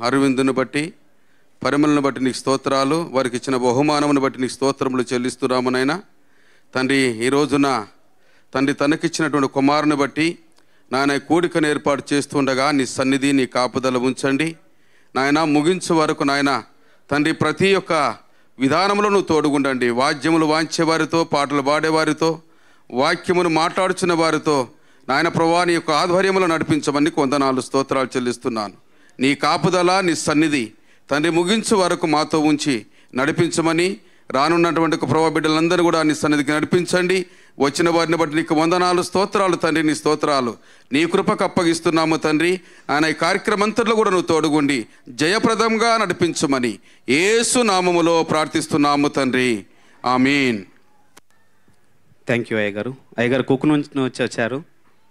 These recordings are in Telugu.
అరవిందుని బట్టి, పరిమళను బట్టి నీకు స్తోత్రాలు. వారికి ఇచ్చిన బహుమానమును బట్టి నీకు స్తోత్రములు చెల్లిస్తున్నాము నాయనా. తండ్రి, ఈ రోజున తండ్రి తనకిచ్చినటువంటి కుమారుని బట్టి నాయన కూడికను ఏర్పాటు చేస్తుండగా నీ సన్నిధి, నీ కాపుదల ఉంచండి నాయన. ముగించే వరకు నాయన తండ్రి ప్రతి ఒక్క విధానంలో నువ్వు తోడుగుండండి. వాద్యములు వాంచేవారితో, పాటలు పాడేవారితో, వాక్యమును మాట్లాడుచున్న వారితో నాయన ప్రభువా నీ యొక్క ఆధ్వర్యంలో నడిపించమని వందనాలు, స్తోత్రాలు చెల్లిస్తున్నాను. నీ కాపుదల, నీ సన్నిధి తండ్రి ముగించే వరకు మాతో ఉంచి నడిపించమని, రానున్నటువంటి ప్రభా బిడ్డలందరూ కూడా నీ సన్నిధికి నడిపించండి. వచ్చిన వారిని బట్టి నీకు వందనాలు, స్తోత్రాలు తండ్రి. నీ స్తోత్రాలు నీ కృపకు అప్పగిస్తున్నాము తండ్రి. ఆయన ఈ కార్యక్రమంతట్లో కూడా నువ్వు తోడుగుండి జయప్రదంగా నడిపించమని యేసు నామములో ప్రార్థిస్తున్నాము తండ్రి. ఆమీన్. థ్యాంక్ యూ అయ్యగారు కుక్కు నుంచి వచ్చారు.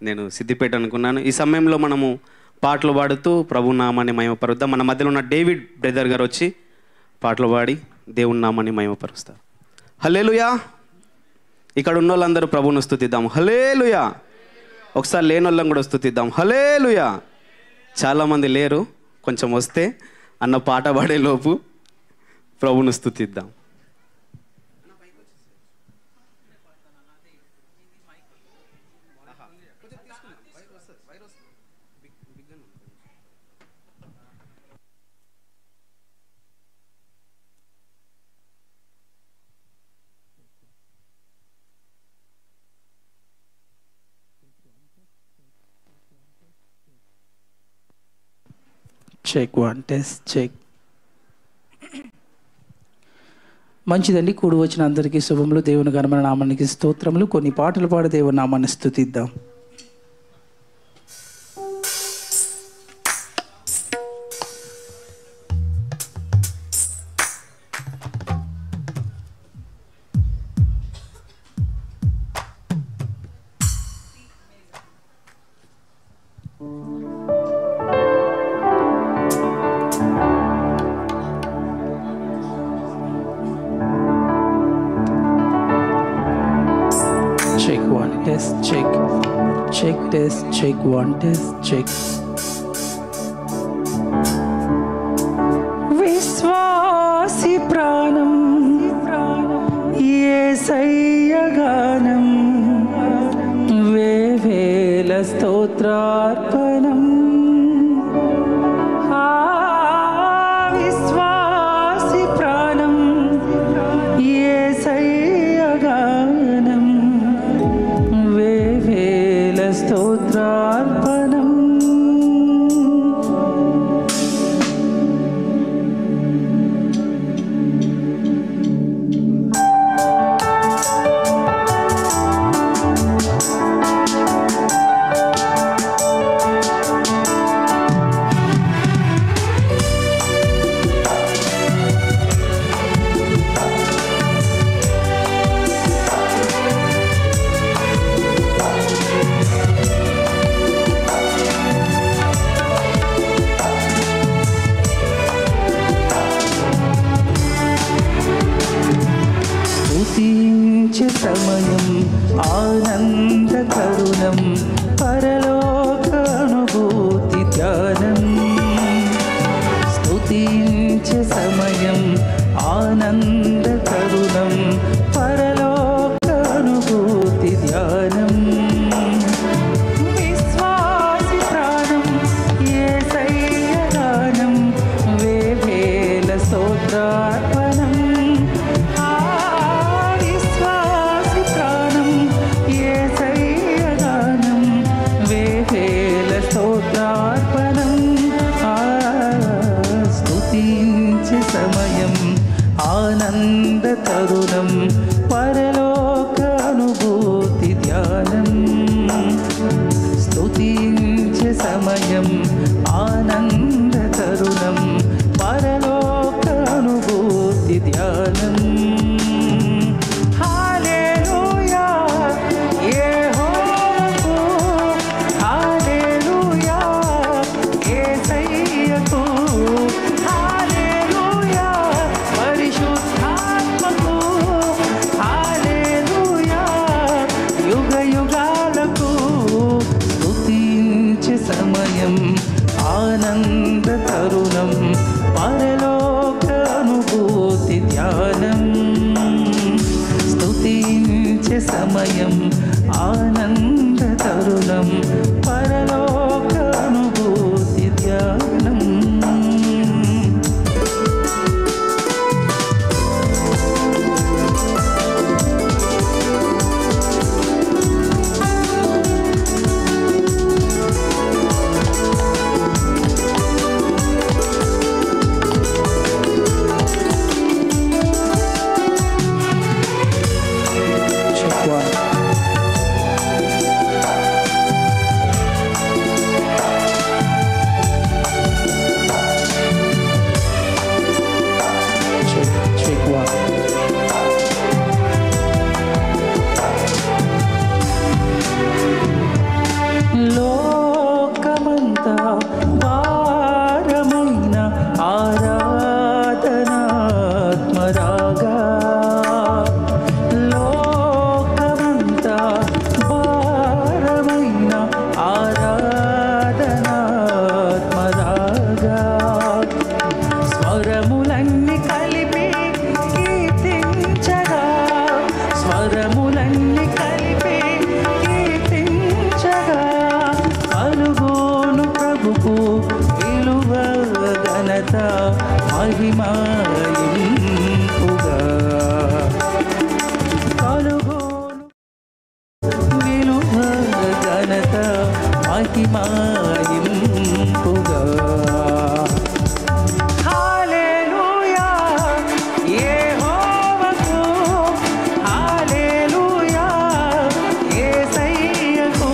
నేను సిద్దిపేట అనుకున్నాను. ఈ సమయంలో మనము పాటలు పాడుతూ ప్రభు నామాన్ని మహిమపరుద్దాం. మన మధ్యలో ఉన్న డేవిడ్ బ్రదర్ గారు వచ్చి పాటలు పాడి దేవుని నామాన్ని మహిమపరుస్తారు. హల్లెలూయా. ఇక్కడ ఉన్న వాళ్ళందరూ ప్రభువును స్తుతిద్దాం. హల్లెలూయా. ఒకసారి లేని వాళ్ళం కూడా స్తుతిద్దాం. హల్లెలూయా. చాలామంది లేరు, కొంచెం వస్తే అన్న పాట పాడే లోపు ప్రభువును స్తుతిద్దాం. Check 1 test check. మంచిదండి. కూడి వచ్చిన అందరికీ శుభములు. దేవుని ఘనమైన నామానికి స్తోత్రములు. కొన్ని పాటలు పాడి దేవుని నామాన్ని స్తుతిద్దాం. Check 1 test check. విశ్వాసి ప్రాణం యేసయ్య గానం, వేవేల స్తోత్రార్పణం. విశ్వాసి ప్రాణం యేసయ్య గానం, వేవేల స్తోత్రార్పణం. సమయం ఆనంద కరుణం, పరలోక అనుభూతి ధ్యానం. స్తుతించే సమయం ఆనంద కరుణం, పరలోక అనుభూతి ధ్యానం. విశ్వాసి ప్రాణం యేసయ్య గానం, వేవేల స్తోత్రార్పణం. ఆనంద తరుణం, పరలోక అనుభూతి ధ్యానం. స్తుతించే సమయం ఆనంద తరుణం, పరలోక అనుభూతి ధ్యానం. హల్లెలూయా యెహోవాకు, హల్లెలూయా యేసయ్యకు, హల్లెలూయా పరిశుద్ధాత్మకు, ఆరాధనాత్మరాగా లోకమంతా భారమైన ఆరాధనాత్మరాగా స్వరములన్నీ కలిపి కీర్తించగా స్వరములన్నీ కలిపి కీర్తించగా కలుగోను ప్రభుకు విలువ ఘనత మహిమయింపుగా కలుగోను విలువ ఘనత మహిమయింపుగా హల్లెలూయా యెహోవాకు హల్లెలూయా యేసయ్యకు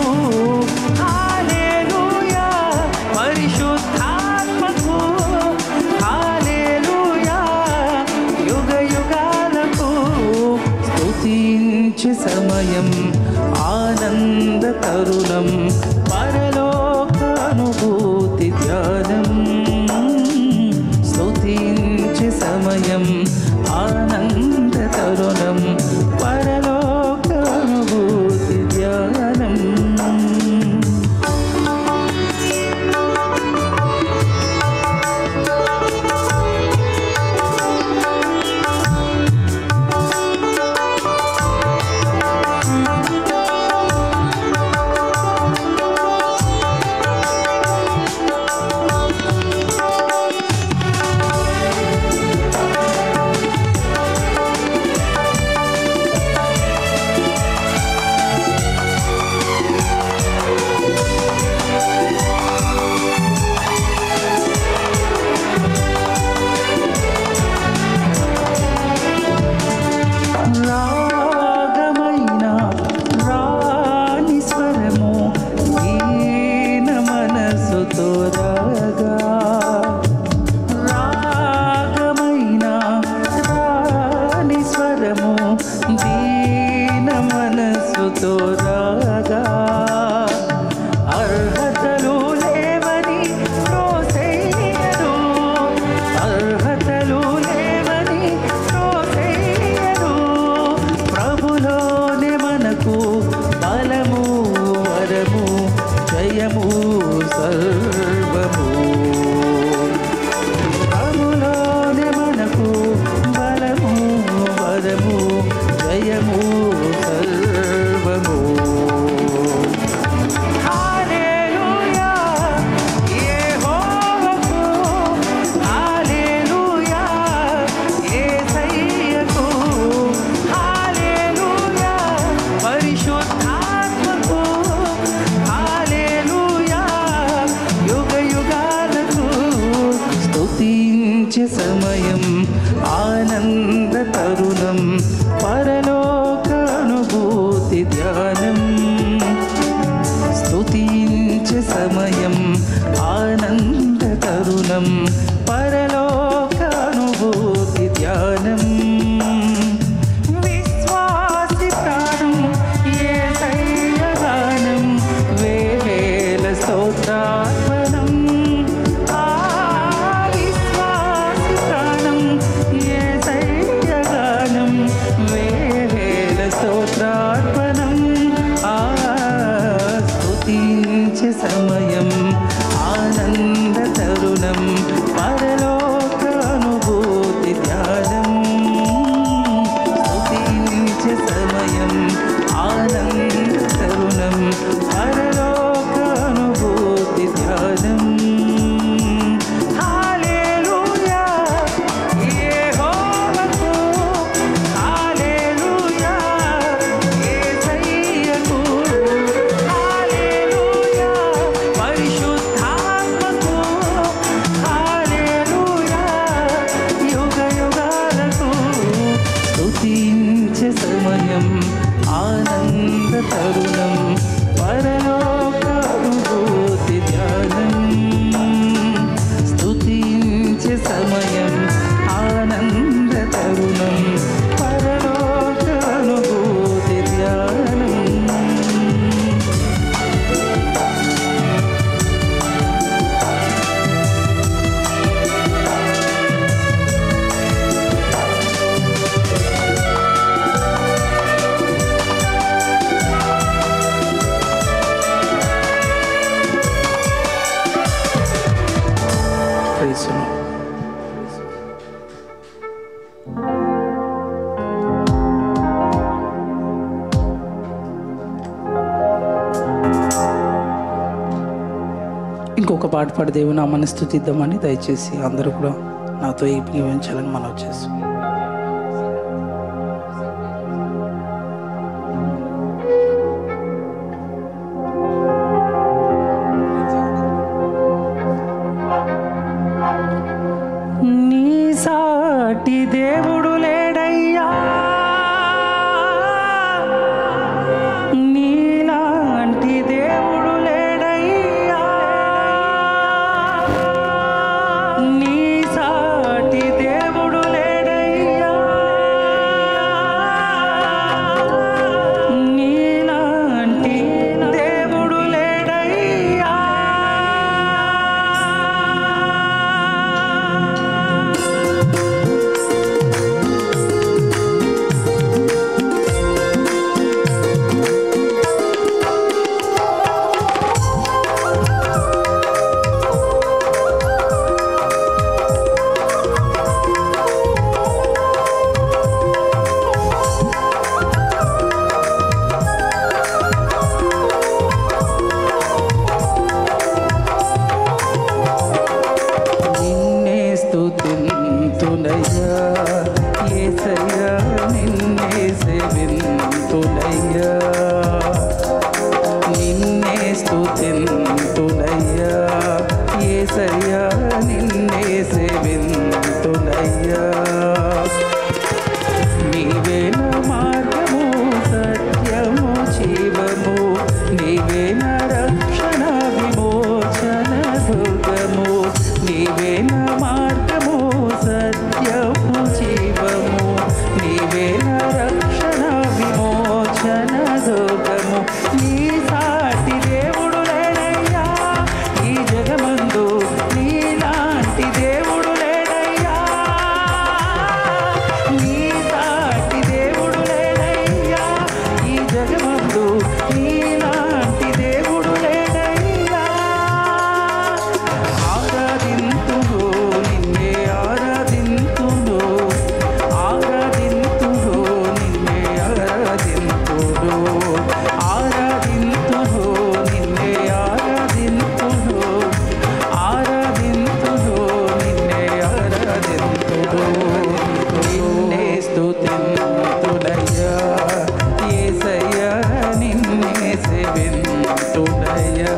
హల్లెలూయా పరిశుద్ధాత్మకు హల్లెలూయా యుగ యుగాలకు స్తుతించే సమయం ఆనంద తరుణం పరలోక అనుభూతి ధ్యానం స్తుతించే సమయం ఆనంద తరుణం పరలోక అనుభూతి ధ్యానం రాగమైన రాణి స్వరము దీన మనసుతో రాగా రాగమైన రాణి స్వరము దీన మనసుతో రాగా అర్హతలు లేవని త్రోసేయరు అర్హతలు లేవని త్రోసేయరు ప్రభులోనే మనకు బలము వరము జయము సర్వము ప్రభులోనే మనకు బలము వరము జయము సర్వము హల్లెలూయా యెహోవాకు హల్లెలూయా యేసయ్యకు హల్లెలూయా పరిశుద్ధాత్మకు హల్లెలూయా యుగ యుగాలకు స్తుతించే సమయం ఆనంద తరుణం పరలోక అనుభూతి ధ్యానం స్తుతించే సమయం ఆనంద తరుణం పరలోక అనుభూతి ధ్యానం విశ్వాసి ప్రాణం యేసయ్య గానం వేవేల స్తోత్రార్పణం విశ్వాసి ప్రాణం యేసయ్య గానం వేవేల స్తోత్రార్పణం స్తుతించే సమయం ఆనంద తరుణం పరలోక అనుభూతి ధ్యానం స్తుతించే సమయం ఆనంద తరుణం పరలోక అనుభూతి ధ్యానం హల్లెలూయా యెహోవాకు హల్లెలూయా యేసయ్యకు హల్లెలూయా పరిశుద్ధాత్మకు హల్లెలూయా యుగ యుగాలకు స్తుతించే సమయం ఆనంద తరుణం పరలోక అనుభూతి ధ్యానం స్తుతించే సమయం ఆనంద తరుణం పరలోక అనుభూతి ధ్యానం ప్రైజ్ ది లార్డ్. ఇంకొక పాట పాడి దేవుని నామాన్ని స్తుతిద్దామని దయచేసి అందరూ కూడా నాతో ఏకీభవించాలని మనం చేస్తాం. నీ సాటి దేవుడు లేడయ్యా, నీలాంటి దేవుడు లేడయ్యా, నీ సాటి దేవుడు లేడయ్యా, నీలాంటి దేవుడు లేడయ్యా. నిన్నే స్తుతింతునయ్యా యేసయ్యా, నిన్నే సేవింతునయ్యా, నిన్నే స్తుతింతునయ్యా యేసయ్యా, నిన్నే సేవింతునయ్యా. నీవే నా మార్గము సత్యము జీవము, నీవే నా రక్షణ విమోచన దుర్గము, నీవే నా మార్గము సత్యము జీవము, నీవే నా రక్షణ విమోచన దుర్గము. నీ సాటి దేవుడు లేడయ్యా ఈ జగమందు, నీలాంటి దేవుడు లేడయ్యా, నీ సాటి దేవుడు లేడయ్యా ఈ జగమందు, నీలాంటి దేవుడు లేడయ్యా. ఆరాధింతును నిన్నే ఆరాధింతును, ఆరాధింతును నిన్నే ఆరాధింతును, ఆరాధింతును నిన్నే ఆరాధింతును, ఆరాధింతును నిన్నే ఆరాధింతును. నిన్నే స్తుతింతునయ్యా యేసయ్యా, నిన్నే సేవింతునయ్యా.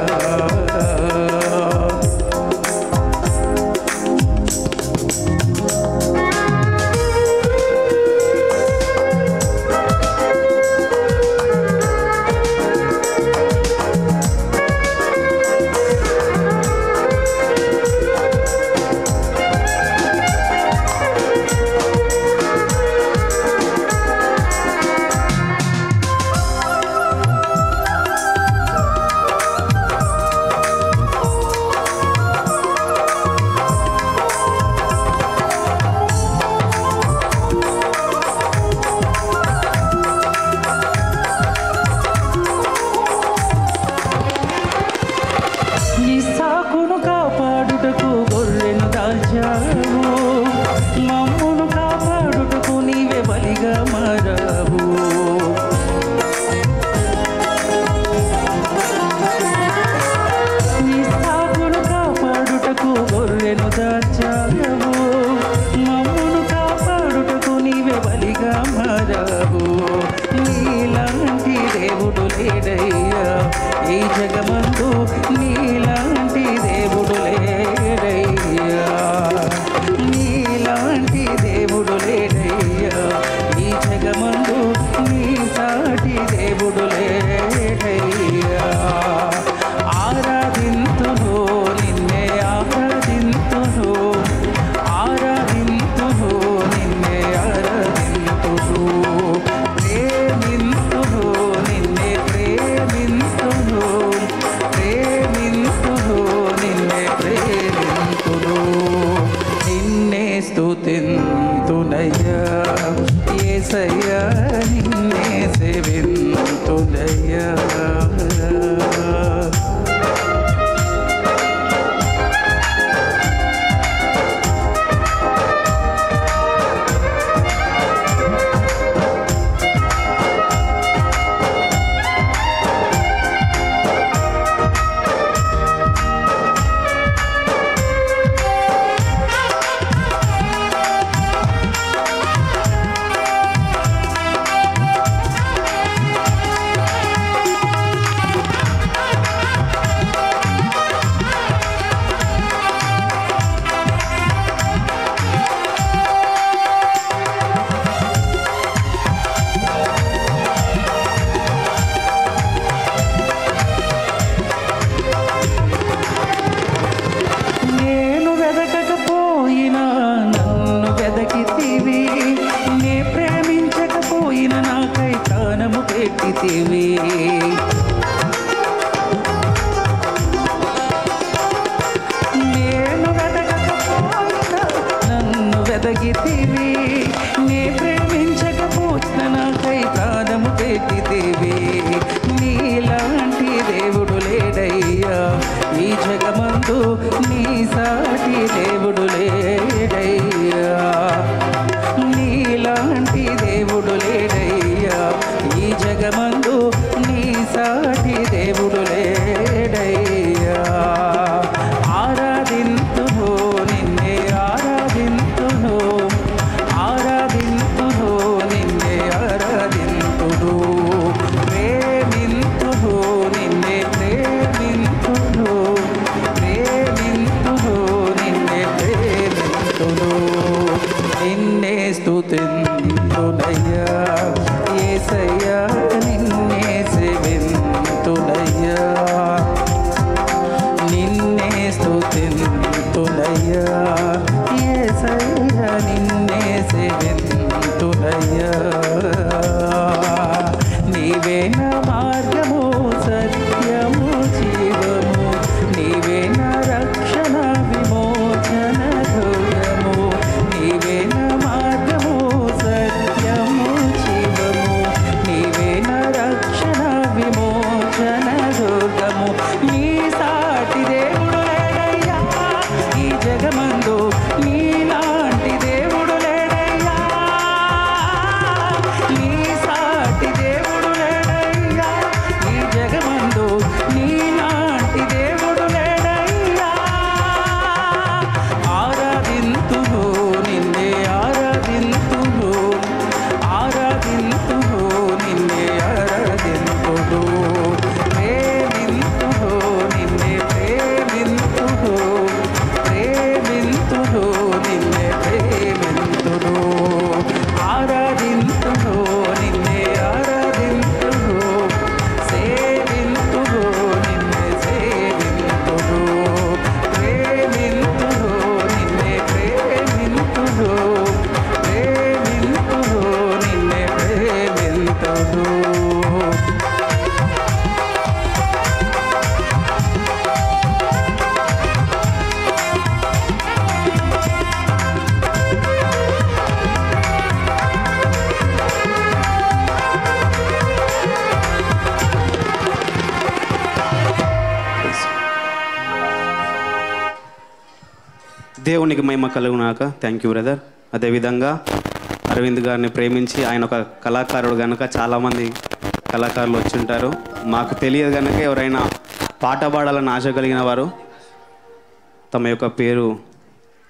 ఇస్సాకును కాపాడుటకు గొర్రెను దాల్చావు, మమ్మును కాపాడుటకు నీవే బలిగా మారావు. ఇస్సాకును కాపాడుటకు గొర్రెను దాల్చావు, మమ్మును కాపాడుటకు నీవే బలిగా మారావు. నీలాంటి దేవుడు లేడయ్యా ఈ జగమందు, నీలాంటి దేవుడు లేడయ్యా, నీలాంటి దేవుడు లేడయ్యా ఈ జగమందు, నీ సాటి దేవుడు లేడయ్యా. ఆరాధింతును నిన్నే ఆరాధింతును, ఆరాధింతును నిన్నే ఆరాధింతును, ప్రేమింతును నిన్నే ప్రేమింతును, వెదకితివి. నేను వెదకకపోయినా నన్ను వెదకితివి, నే ప్రేమించకపోయినా నాకై ప్రాణము పెట్టితివి. నీలాంటి దేవుడు లేడయ్యా ఈ జగమందు, నీ సాటి దేవుడు లేడయ్యా. నీలాంటి దేవుడు లేడయ్యా ఈ జగమందు, నీ సాటి దేవుడు లేడయ్యా. ఆరాధింతును నిన్నే ఆరాధింతును, ఆరాధింతును నిన్నే ఆరాధింతును, ప్రేమింతును నిన్నే ప్రేమింతును, ప్రేమింతును నిన్నే ప్రేమింతును. నిన్నే స్తుతింతునయ్యా యేసయ్యా, నిన్నే సేవింతునయ్యా, నిన్నే స్తుతింతునయ్యా యేసయ్యా, నిన్నే సేవింతునయ్యా. నీవే నా మార్గము సత్యము జీవము, నీవే నా రక్షణ విమోచన దుర్గము, నీవే నా మార్గము సత్యము జీవము, నీవే నా రక్షణ విమోచన దుర్గము. నీ సాటి దేవుడు లేడయ్యా ఈ జగమందు, నీలాంటి దేవుడు లేడయ్యా, నీ సాటి దేవుడు లేడయ్యా ఈ జగమందు, నీలాంటి దేవుడు లేడయ్యా. ఆరాధింతును నిన్నే ఆరాధింతును, ఆరాధింతును నిన్నే ఆరాధింతును, ప్రేమింతును నిన్నే ప్రేమింతును, ప్రేమింతును నిన్నే ప్రేమింతును, ఆరాధింతును నిన్నే ఆరాధింతును, సేవింతును నిన్నే సేవింతును, ప్రేమింతును నిన్నే ప్రేమింతును, ప్రేమింతును నిన్నే ప్రేమింతును. దేవునికి మహిమ కలుగునాక. Thank you brother. అదేవిధంగా అరవింద్ గారిని ప్రేమించి ఆయన ఒక కళాకారుడు కనుక చాలామంది కళాకారులు వచ్చి ఉంటారు. మాకు తెలియదు కనుక ఎవరైనా పాట పాడాలని ఆశ కలిగిన వారు తమ యొక్క పేరు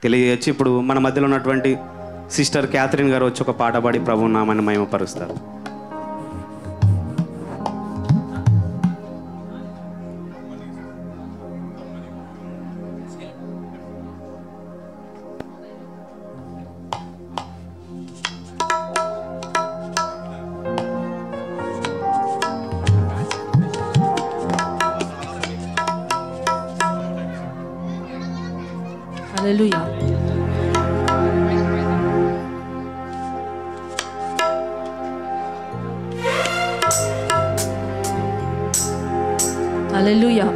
తెలియజేయచ్చు. ఇప్పుడు మన మధ్యలో ఉన్నటువంటి సిస్టర్ క్యాథరిన్ గారు వచ్చి ఒక పాట పాడి ప్రభు నామాన్ని మహిమపరుస్తారు. Hallelujah. Hallelujah.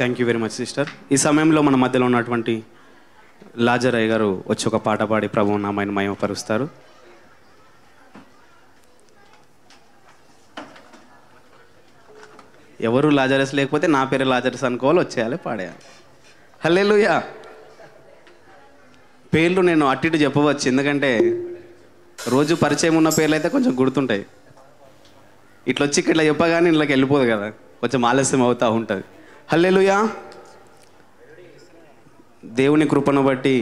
Thank you very much sister. ఈ సమయంలో మన మధ్యలో ఉన్నటువంటి లాజరయ్య గారు వచ్చి ఒక పాట పాడి ప్రభువు నామాన్ని మహిమపరుస్తారు. ఎవరు లాజరస్ లేకపోతే నా పేరు లాజరస్ అనుకోవాలి, వచ్చేయాలి, పాడేయాలి. హల్లెలూయా. పేర్లు నేను అటు ఇటు చెప్పవచ్చు, ఎందుకంటే రోజు పరిచయం ఉన్న పేర్లు అయితే కొంచెం గుర్తుంటాయి. ఇట్లా వచ్చి ఇట్లా చెప్పగానే ఇళ్ళకి వెళ్ళిపోదు కదా, కొంచెం ఆలస్యం అవుతూ ఉంటుంది. హల్లెలూయా. దేవుని కృపను బట్టి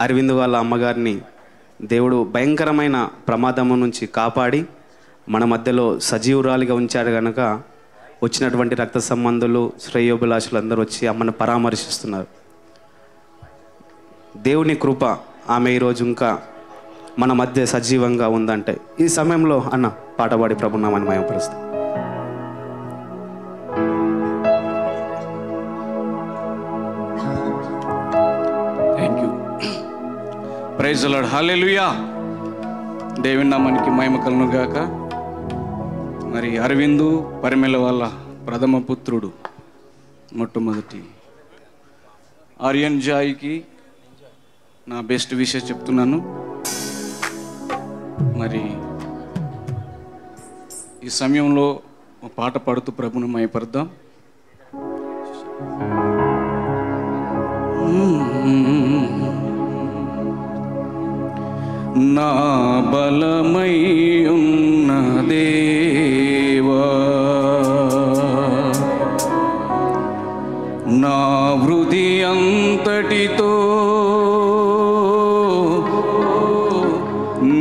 అరవింద్ వాళ్ళ అమ్మగారిని దేవుడు భయంకరమైన ప్రమాదము నుంచి కాపాడి మన మధ్యలో సజీవురాలిగా ఉంచాడు కనుక వచ్చినటువంటి రక్త సంబంధులు, శ్రేయోభిలాషులు అందరూ వచ్చి అమ్మను పరామర్శిస్తున్నారు. దేవుని కృప ఆమె ఈరోజు ఇంకా మన మధ్య సజీవంగా ఉందంటే ఈ సమయంలో అన్న పాట పాడి ప్రభునామాన్ని మహిమపరుస్తాం. Thank you. Praise the lord. Hallelujah. దేవుని నామానికి మహిమ కలుగును గాక. మరి అరవిందు పరిమళ వాళ్ళ ప్రథమ పుత్రుడు మొట్టమొదటి ఆర్యన్ జాయ్కి నా బెస్ట్ విషయం చెప్తున్నాను. మరి ఈ సమయంలో ఒక పాట పాడుతూ ప్రభును మహిమపరుద్దాం. నా బలమై ఉన్న దేవా, నా వృద్ధి అంతటితో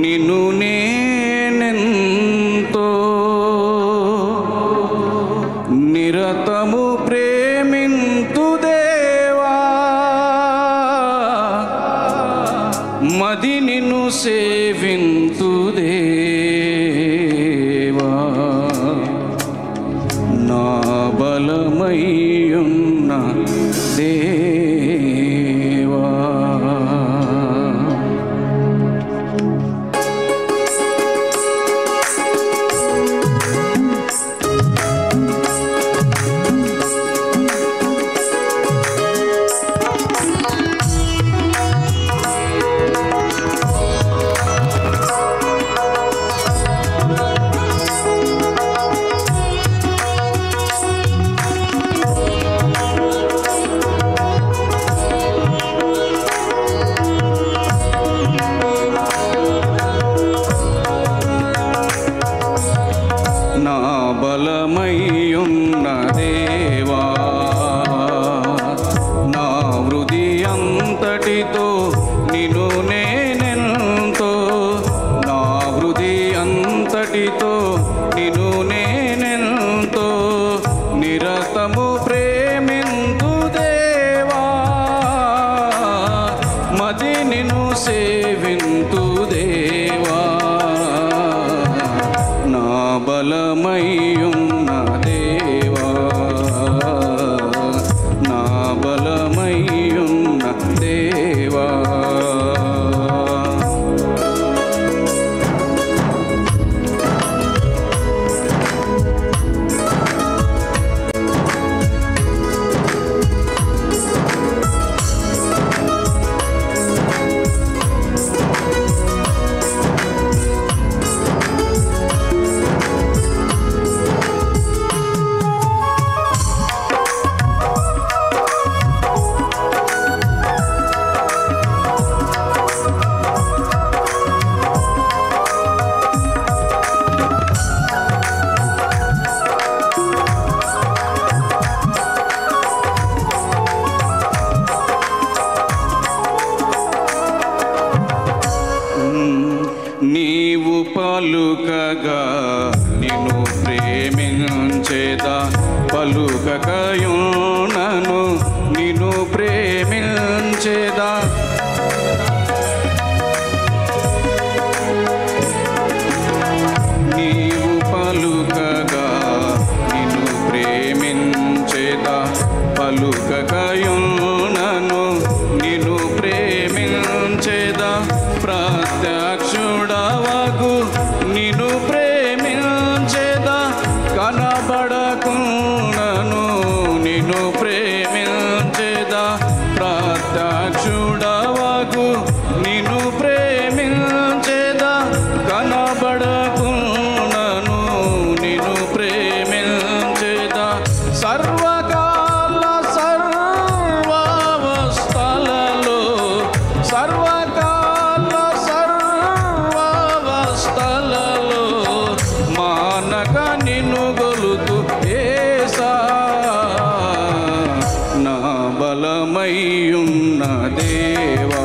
నిన్ను నేనెంతో నిరతము ప్రేమింతు దేవా, మది నిన్ను సేవింతు దేవా, నా బలమై ఉన్న దేవా. పలుకగా నిన్ను ప్రేమించేదా, పలుకకయునను నిన్ను ప్రేమించేదా. నీవు పలుకగా నిన్ను ప్రేమించేదా, పలుకకయునను నిన్ను ప్రేమించేదా. ప్రత్యక్షుడవగు నిన్ను ప్రేమించేదా, కనబడకునను నిన్ను ప్రేమించేదా ప్రత్యక్షుడవగు నిన్ను ప్రేమించేదా కనబడకున్నను నిన్ను ప్రేమించేదా సర్వకాల సర్వావస్థలలో సర్వకాల సర్వావస్థలలో మానక నిన్ను గొలుతు ఏసా నా బలమయ్యున్న దేవా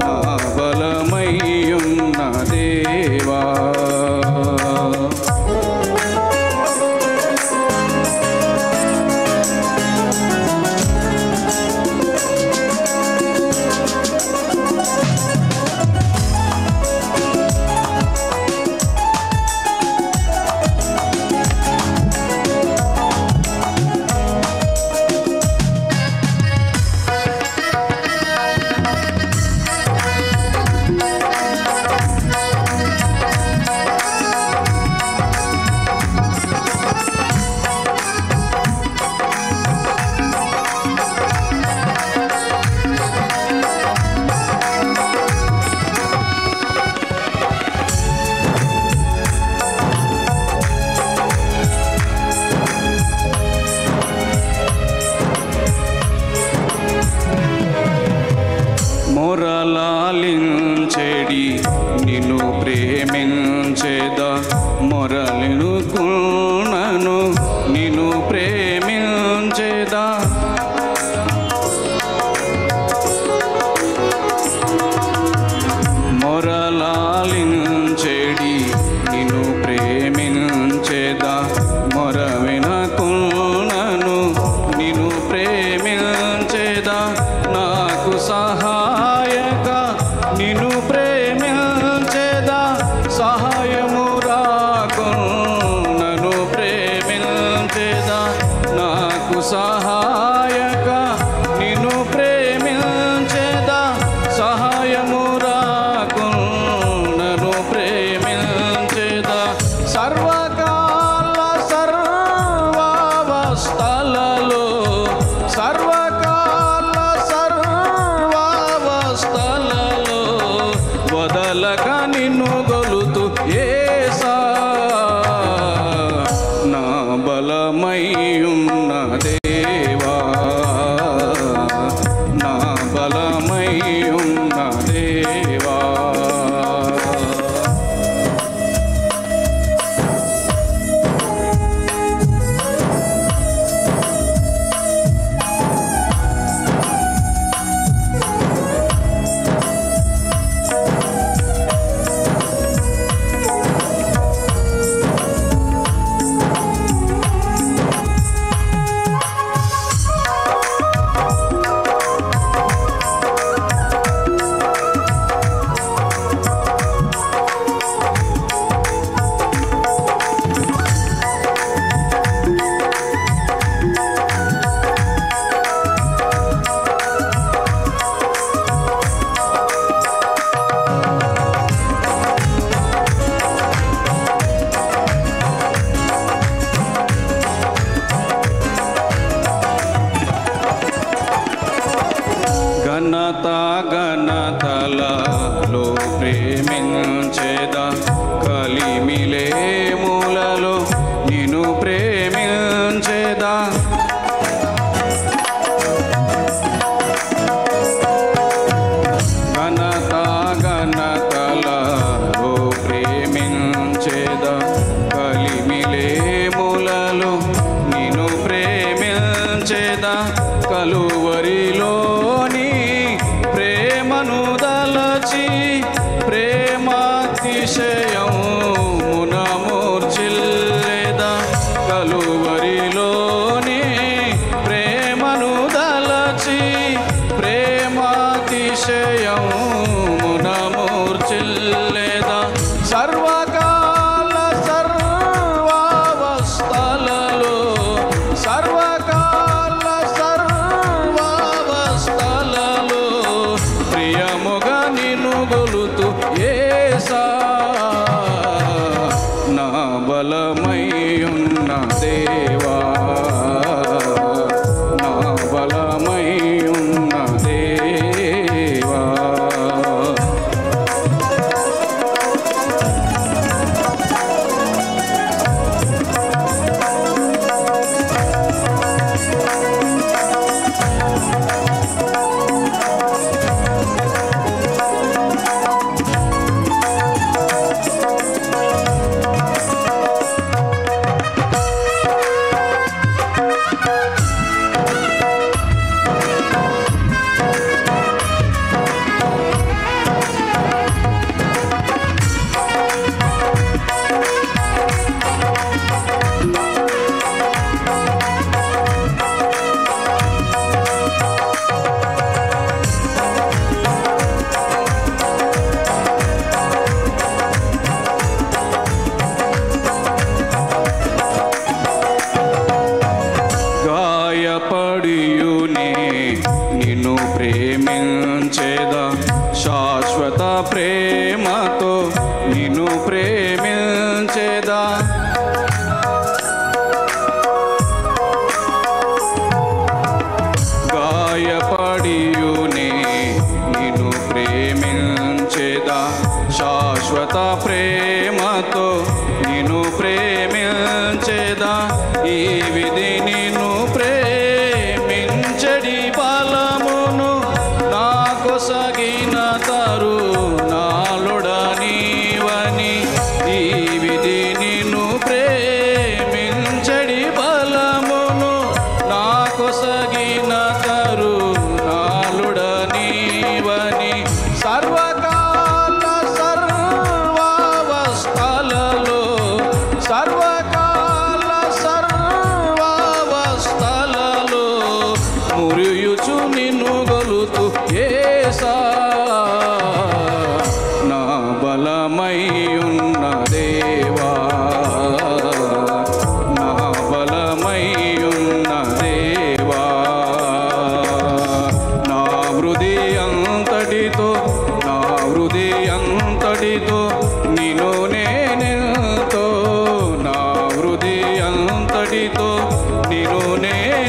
నా బలమయ్యున్న దేవా మొరలాలించెడి నిన్ను ప్రేమించేదా మొరలిను కునను నిన్ను ప్రేమించేదా మొరలాలించెడి నిన్ను ప్రేమించేదా మొరవిన కునను నిన్ను ప్రేమించేదా నాకు సహాయక నిన్ను ప్రేమించేదా సహాయము రాకున్నను ప్రేమించేదా నాకు సహాయక నిన్ను ప్రేమించేదా సహాయము రాకున్నను ప్రేమించేదా సర్వకాల సర్వావస్థలలో సర్వకాల సర్వావస్థలలో వదలక నిన్ను గొలుతు ఏసా నా బలమయ్యున్న దేవా నా బలమయ్యున్న దేవా ఘనత ఘనతలలో ప్రేమించేదా కలిమిలేములలో నిన్ను ప్రేమించేదా ఘనత ఘనతలలో ప్రేమించేదా కలిమిలేములలో నిన్ను ప్రేమించేదా కలువరిలోని ప్రేమను దలచి ప్రేమాతిశయమున మూర్ఛిల్లేదా కలువరిలోని ప్రేమను దలచి ప్రేమాతిశయమున మూర్ఛిల్లేదా సర్వకాల సర్వావస్థలలో సర్వకాల సర్వ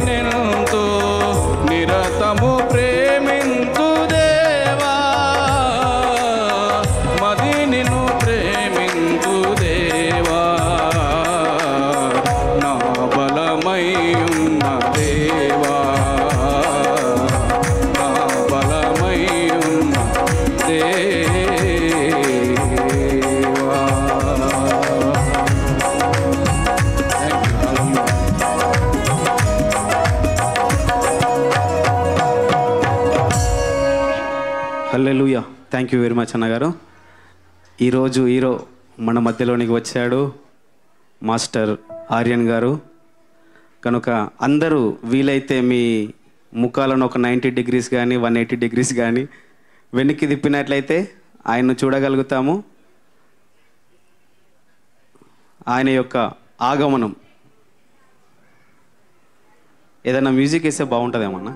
నేనెంతో నిరతము ప్రేమింతు దేవా, మది నిన్ను ప్రేమింతు దేవా, నా బలమై ఉన్న దేవా, నా బలమై ఉన్న దేవా. హల్లెలూయా. థ్యాంక్ యూ వెరీ మచ్ అన్నగారు. ఈరోజు హీరో మన మధ్యలోనికి వచ్చాడు, మాస్టర్ ఆర్యన్ గారు. కనుక అందరూ వీలైతే మీ ముఖాలను ఒక 90 degrees కానీ 180 degrees కానీ వెనక్కి తిప్పినట్లయితే ఆయన్ను చూడగలుగుతాము. ఆయన యొక్క ఆగమనం ఏదైనా మ్యూజిక్ వేస్తే బాగుంటుందేమన్నా.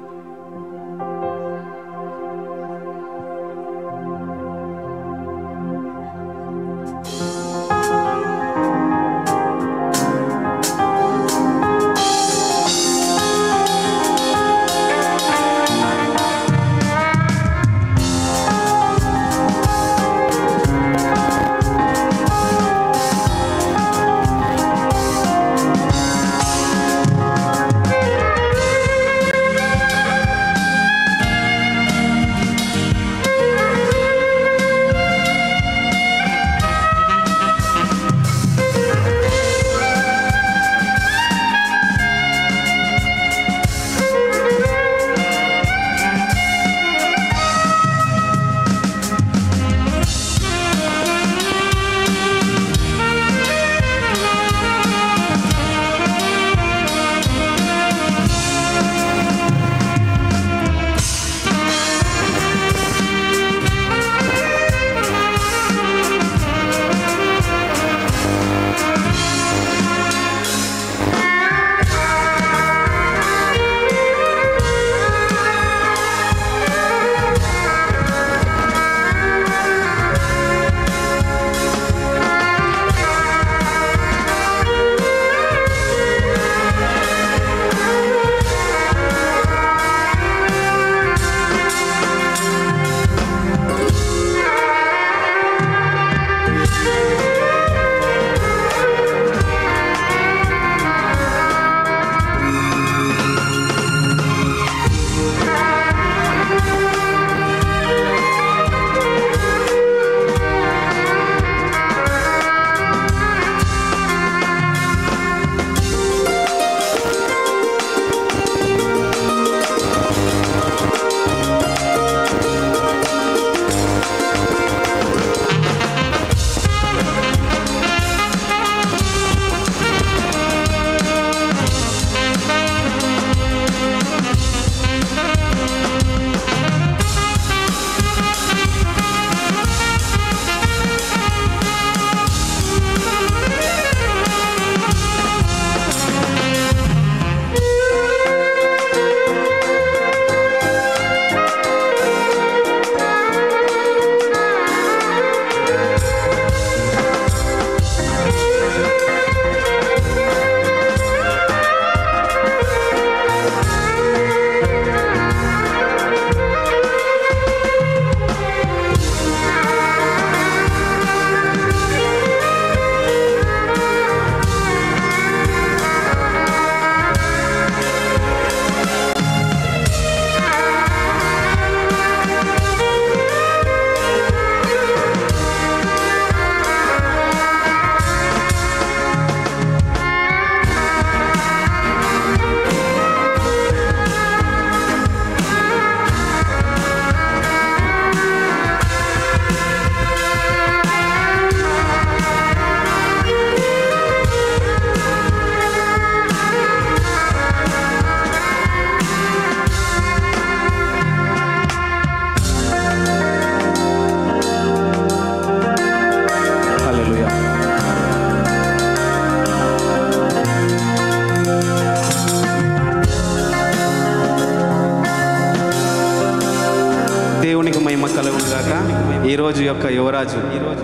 ఈరోజు యొక్క యువరాజు,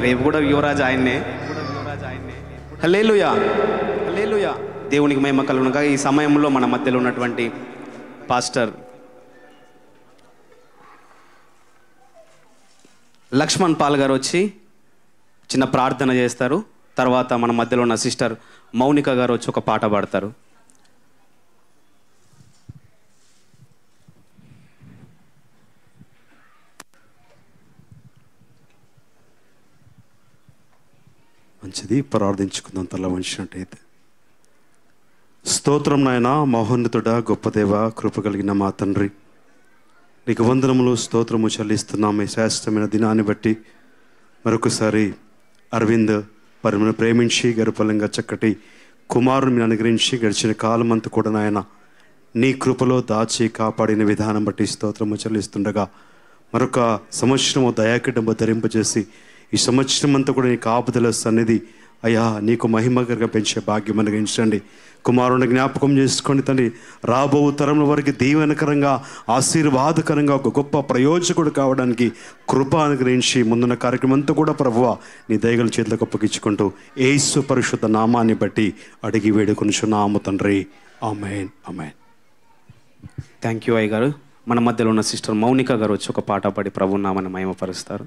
రేపు కూడా యువరాజు ఆయన్నే. హల్లెలూయా, హల్లెలూయా. దేవునికి మహిమ కలుగునుగా. ఈ సమయంలో మన మధ్యలో ఉన్నటువంటి పాస్టర్ లక్ష్మణ్ పాల్ గారు వచ్చి చిన్న ప్రార్థన చేస్తారు. తర్వాత మన మధ్యలో ఉన్న సిస్టర్ మౌనిక గారు వచ్చి ఒక పాట పాడతారు. మంచిది, ప్రార్థించుకుందాం తల వంచినట్టయితే. స్తోత్రం నాయనా, మహోన్నతుడా, గొప్ప దేవ, కృప కలిగిన మా తండ్రి, నీకు వందనములు స్తోత్రము చెల్లిస్తున్నాము. ఈ శ్రేష్టమైన దినాన్ని బట్టి మరొకసారి అరవింద్ పరిమను ప్రేమించి గరుపలంగా చక్కటి కుమారుని మీరు అనుగ్రహించి గడిచిన కాలం అంతా కూడా నాయన నీ కృపలో దాచి కాపాడిన విధానం బట్టి స్తోత్రము చెల్లిస్తుండగా మరొక సంవత్సరము దయాకిడము ధరింపజేసి ఈ సంవత్సరం అంతా కూడా నీ కాపుదల సన్నిధి అయ్యా నీకు మహిమకరంగా పెంచే భాగ్యం అనుగ్రహించండి. కుమారుని జ్ఞాపకం చేసుకోండి తండ్రి. రాబో తరంలో వారికి దీవెనకరంగా ఆశీర్వాదకరంగా ఒక గొప్ప ప్రయోజకుడు కావడానికి కృప అనుగ్రహించి ముందున్న కార్యక్రమం అంతా కూడా ప్రభువా నీ దయగల చేతులకు అప్పగించుకుంటూ యేసు పరిశుద్ధ నామాన్ని బట్టి అడిగి వేడుకొనుచున్నాము తండ్రి. ఆమేన్, ఆమేన్. థ్యాంక్ యూ అయ్య గారు. మన మధ్యలో ఉన్న సిస్టర్ మౌనిక గారు వచ్చి ఒక పాట పాడి ప్రభు నామాన్ని మహిమపరుస్తారు.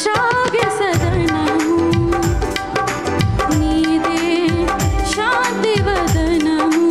శ్రావ్య సదనము నీదే శాంతి వదనము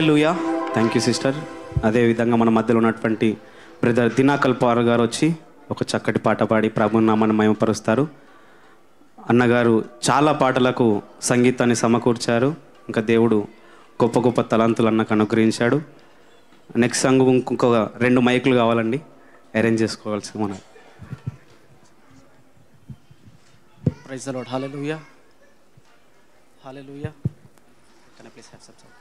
హల్లెలూయా. Thank you sister. అదేవిధంగా మన మధ్యలో ఉన్నటువంటి బ్రదర్ దినాకల్ పార్ గారు వచ్చి ఒక చక్కటి పాట పాడి ప్రభుని నామాన్ని మహిమపరుస్తారు. అన్నగారు చాలా పాటలకు సంగీతాన్ని సమకూర్చారు. ఇంకా దేవుడు గొప్ప గొప్ప తలంతులు అన్నకు అనుగ్రహించాడు. నెక్స్ట్ సాంగ్ ఇంకొక 2 మైకులు కావాలండి, అరేంజ్ చేసుకోవాల్సి మనం. Praise the Lord. Hallelujah, hallelujah. Can I please have some song?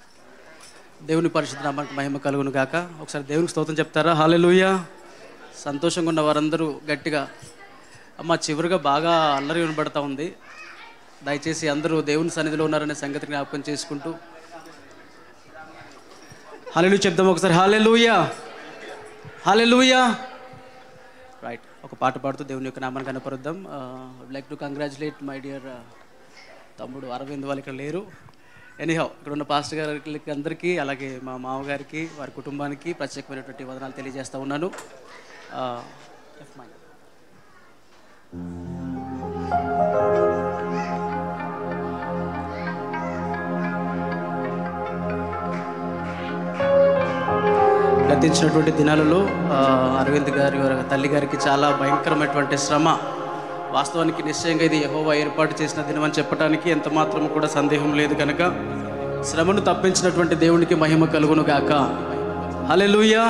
దేవుని పరిశుద్ధ నామానికి మహిమ కలుగును గాక. ఒకసారి దేవునికి స్తోత్రం చెప్తారా? హల్లెలూయా. సంతోషంగా ఉన్న వారందరూ గట్టిగా. అమ్మ చివరిగా బాగా అల్లరి వినబడతా ఉంది. దయచేసి అందరూ దేవుని సన్నిధిలో ఉన్నారనే సంగతి జ్ఞాపకం చేసుకుంటూ హల్లెలూయా చెప్దాం ఒకసారి. హల్లెలూయా, హల్లెలూయా. రైట్, ఒక పాట పాడుతూ దేవుని యొక్క నామాన్ని కనపరుద్దాం. Would like to congratulate my dear తమ్ముడు అరవింద్. వాళ్ళు ఇక్కడ లేరు. ఎనీహౌ ఇక్కడ ఉన్న పాస్టర్ గారికి అందరికీ, అలాగే మా మామగారికి, వారి కుటుంబానికి ప్రత్యేకమైనటువంటి వదనాలు తెలియజేస్తూ ఉన్నాను. గతించినటువంటి దినాలలో అరవింద్ గారి తల్లి గారికి చాలా భయంకరమైనటువంటి శ్రమ. వాస్తవానికి నిశ్చయంగా ఇది యెహోవా ఏర్పాటు చేసిన దినం అని చెప్పడానికి ఎంత మాత్రం కూడా సందేహం లేదు. కనుక శ్రమను తప్పించినటువంటి దేవునికి మహిమ కలుగును గాక. హల్లెలూయా.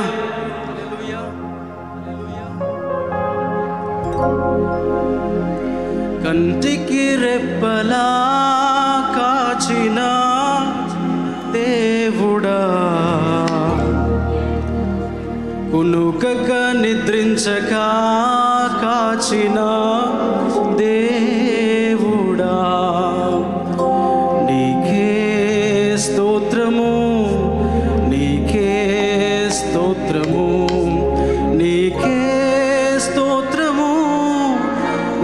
కంటికి రెప్పలా కాచిన దేవుడా, కునుకక నిద్రించక కాచిన దేవుడా, నీకే స్తోత్రము, నీకే స్తోత్రము, నీకే స్తోత్రము,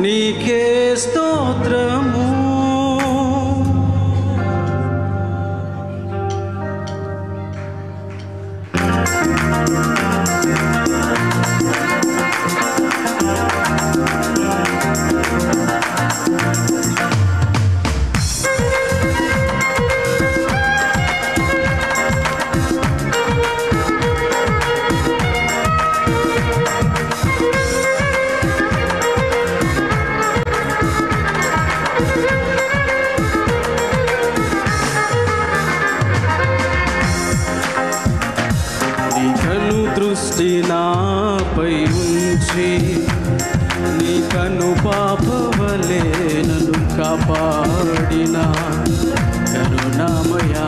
నీకే స్తోత్రము. దృష్టి నాపై ఉంచి నీ కను పాపవలే నన్ను కాపాడిన కరుణామయా,